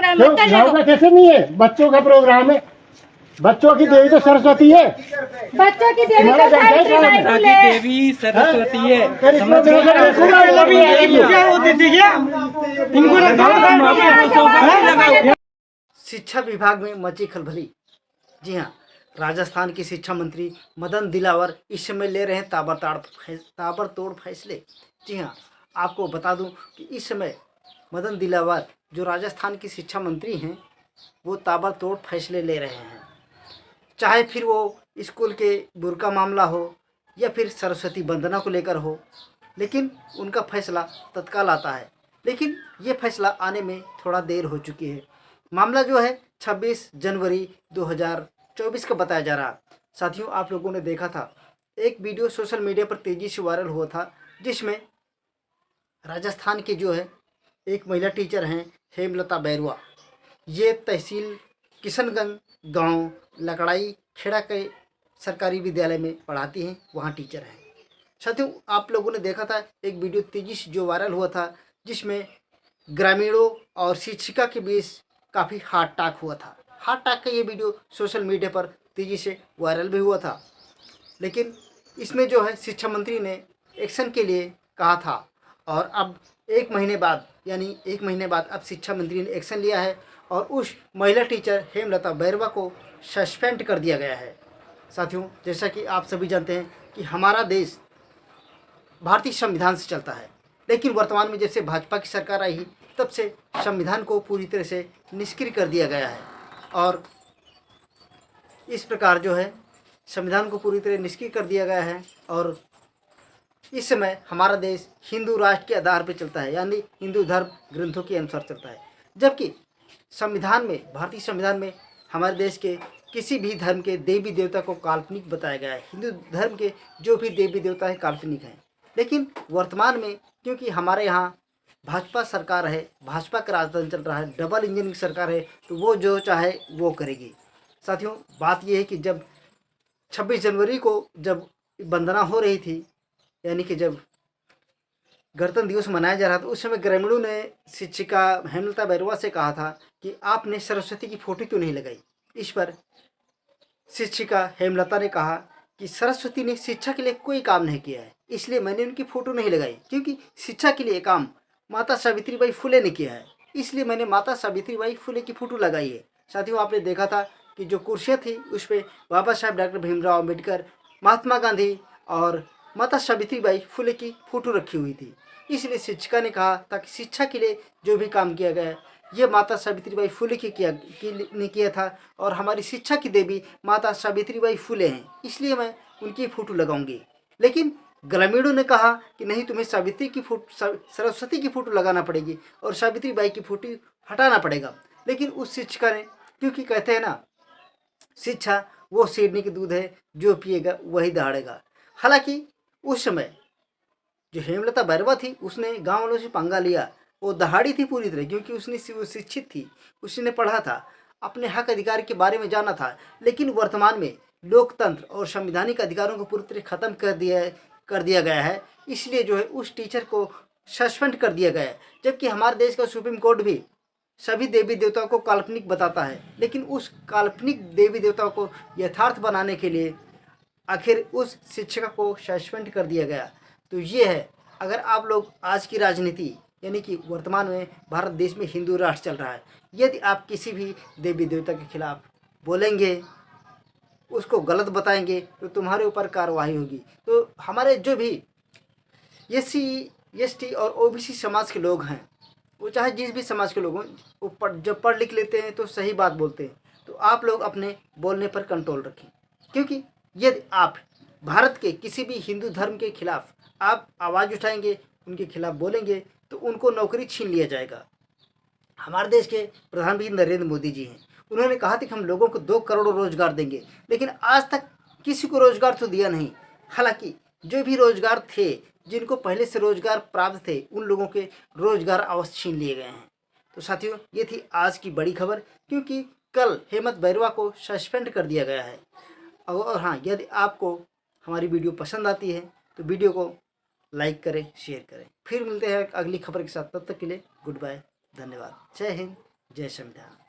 Programme क्यों कर गाँव लो। का कैसे नहीं है? बच्चों का प्रोग्राम है। बच्चों की देवी तो सरस्वती है। बच्चों की देवी तुम्हारा तो जानकारी सावित्री कौन बाई है? फुले। देवी सरस्वती है। फिर इस प्रोग्राम में बिल्कुल आ रही है। क्या होती थी क्या? इनको लगाओ। शिक्षा विभाग में मची खलबली। जी हाँ, राजस्थान के शिक्षा मंत्री मदन दिलावर इस समय ले रहे हैं ताबड़तोड़ फैसले। जी हाँ, आपको बता दूं कि इस समय मदन दिलावर जो राजस्थान के शिक्षा मंत्री हैं वो ताबड़तोड़ फैसले ले रहे हैं। चाहे फिर वो स्कूल के बुरका मामला हो या फिर सरस्वती वंदना को लेकर हो, लेकिन उनका फैसला तत्काल आता है। लेकिन ये फैसला आने में थोड़ा देर हो चुकी है। मामला जो है 26 जनवरी 2024 का बताया जा रहा। साथियों, आप लोगों ने देखा था एक वीडियो सोशल मीडिया पर तेज़ी से वायरल हुआ था, जिसमें राजस्थान के जो है एक महिला टीचर हैं हेमलता बैरवा। ये तहसील किशनगंज गांव लकड़ाई खेड़ा के सरकारी विद्यालय में पढ़ाती हैं, वहाँ टीचर हैं। साथियों, आप लोगों ने देखा था एक वीडियो तेजी से जो वायरल हुआ था, जिसमें ग्रामीणों और शिक्षिका के बीच काफ़ी हाथ टाक हुआ था। हाथ टाक का ये वीडियो सोशल मीडिया पर तेज़ी से वायरल भी हुआ था। लेकिन इसमें जो है शिक्षा मंत्री ने एक्शन के लिए कहा था, और अब एक महीने बाद अब शिक्षा मंत्री ने एक्शन लिया है और उस महिला टीचर हेमलता बैरवा को सस्पेंड कर दिया गया है। साथियों, जैसा कि आप सभी जानते हैं कि हमारा देश भारतीय संविधान से चलता है, लेकिन वर्तमान में जब से भाजपा की सरकार आई तब से संविधान को पूरी तरह से निष्क्रिय कर दिया गया है। और इस प्रकार जो है संविधान को पूरी तरह निष्क्रिय कर दिया गया है और इस समय हमारा देश हिंदू राष्ट्र के आधार पर चलता है, यानी हिंदू धर्म ग्रंथों के अनुसार चलता है। जबकि संविधान में, भारतीय संविधान में हमारे देश के किसी भी धर्म के देवी देवता को काल्पनिक बताया गया है। हिंदू धर्म के जो भी देवी देवता हैं काल्पनिक हैं। लेकिन वर्तमान में क्योंकि हमारे यहाँ भाजपा सरकार है, भाजपा का राजतंत्र चल रहा है, डबल इंजन की सरकार है, तो वो जो चाहे वो करेगी। साथियों, बात ये है कि जब 26 जनवरी को जब वंदना हो रही थी, यानी कि जब गणतंत्र दिवस मनाया जा रहा था, उस समय ग्रामीणों ने शिक्षिका हेमलता बैरवा से कहा था कि आपने सरस्वती की फोटो क्यों नहीं लगाई। इस पर शिक्षिका हेमलता ने कहा कि सरस्वती ने शिक्षा के लिए कोई काम नहीं किया है, इसलिए मैंने उनकी फ़ोटो नहीं लगाई, क्योंकि शिक्षा के लिए काम माता सावित्रीबाई फुले ने किया है, इसलिए मैंने माता सावित्रीबाई फुले की फ़ोटो लगाई है। साथियों, आपने देखा था कि जो कुर्सियाँ थी उस पर बाबा साहब डॉक्टर भीमराव अम्बेडकर, महात्मा गांधी और माता सावित्रीबाई फुले की फ़ोटो रखी हुई थी। इसलिए शिक्षिका ने कहा था कि शिक्षा के लिए जो भी काम किया गया है ये माता सावित्रीबाई फुले ने किया था, और हमारी शिक्षा की देवी माता सावित्रीबाई फुले हैं, इसलिए मैं उनकी फ़ोटो लगाऊंगी। लेकिन ग्रामीणों ने कहा कि नहीं, तुम्हें सरस्वती की फ़ोटो लगाना पड़ेगी और सावित्रीबाई की फ़ोटो हटाना पड़ेगा। लेकिन उस शिक्षिका ने, क्योंकि कहते हैं ना, शिक्षा वो शेरनी की दूध है, जो पिएगा वही दहाड़ेगा। हालांकि उस समय जो हेमलता बैरवा थी उसने गांव वालों से पंगा लिया, वो दहाड़ी थी पूरी तरह, क्योंकि वो शिक्षित थी, उसने पढ़ा था, अपने हक अधिकार के बारे में जाना था। लेकिन वर्तमान में लोकतंत्र और संवैधानिक अधिकारों को पूरी तरह ख़त्म कर दिया गया है, इसलिए जो है उस टीचर को सस्पेंड कर दिया गया है। जबकि हमारे देश का सुप्रीम कोर्ट भी सभी देवी देवताओं को काल्पनिक बताता है, लेकिन उस काल्पनिक देवी देवताओं को यथार्थ बनाने के लिए आखिर उस शिक्षिका को सस्पेंड कर दिया गया। तो ये है, अगर आप लोग आज की राजनीति, यानी कि वर्तमान में भारत देश में हिंदू राष्ट्र चल रहा है, यदि आप किसी भी देवी देवता के खिलाफ बोलेंगे, उसको गलत बताएंगे, तो तुम्हारे ऊपर कार्रवाई होगी। तो हमारे जो भी SC ST और OBC समाज के लोग हैं, वो चाहे जिस भी समाज के लोग हों, वो जब पढ़ लिख लेते हैं तो सही बात बोलते हैं। तो आप लोग अपने बोलने पर कंट्रोल रखें, क्योंकि यदि आप भारत के किसी भी हिंदू धर्म के खिलाफ आप आवाज़ उठाएंगे, उनके खिलाफ बोलेंगे, तो उनको नौकरी छीन लिया जाएगा। हमारे देश के प्रधानमंत्री नरेंद्र मोदी जी हैं, उन्होंने कहा था कि हम लोगों को 2 करोड़ रोजगार देंगे, लेकिन आज तक किसी को रोजगार तो दिया नहीं। हालांकि जो भी रोजगार थे, जिनको पहले से रोजगार प्राप्त थे, उन लोगों के रोजगार अवश्य छीन लिए गए हैं। तो साथियों, ये थी आज की बड़ी खबर, क्योंकि कल हेमलता बैरवा को सस्पेंड कर दिया गया है। और हाँ, यदि आपको हमारी वीडियो पसंद आती है तो वीडियो को लाइक करें, शेयर करें। फिर मिलते हैं अगली खबर के साथ, तब तक के लिए गुड बाय, धन्यवाद, जय हिंद। जय संविधान।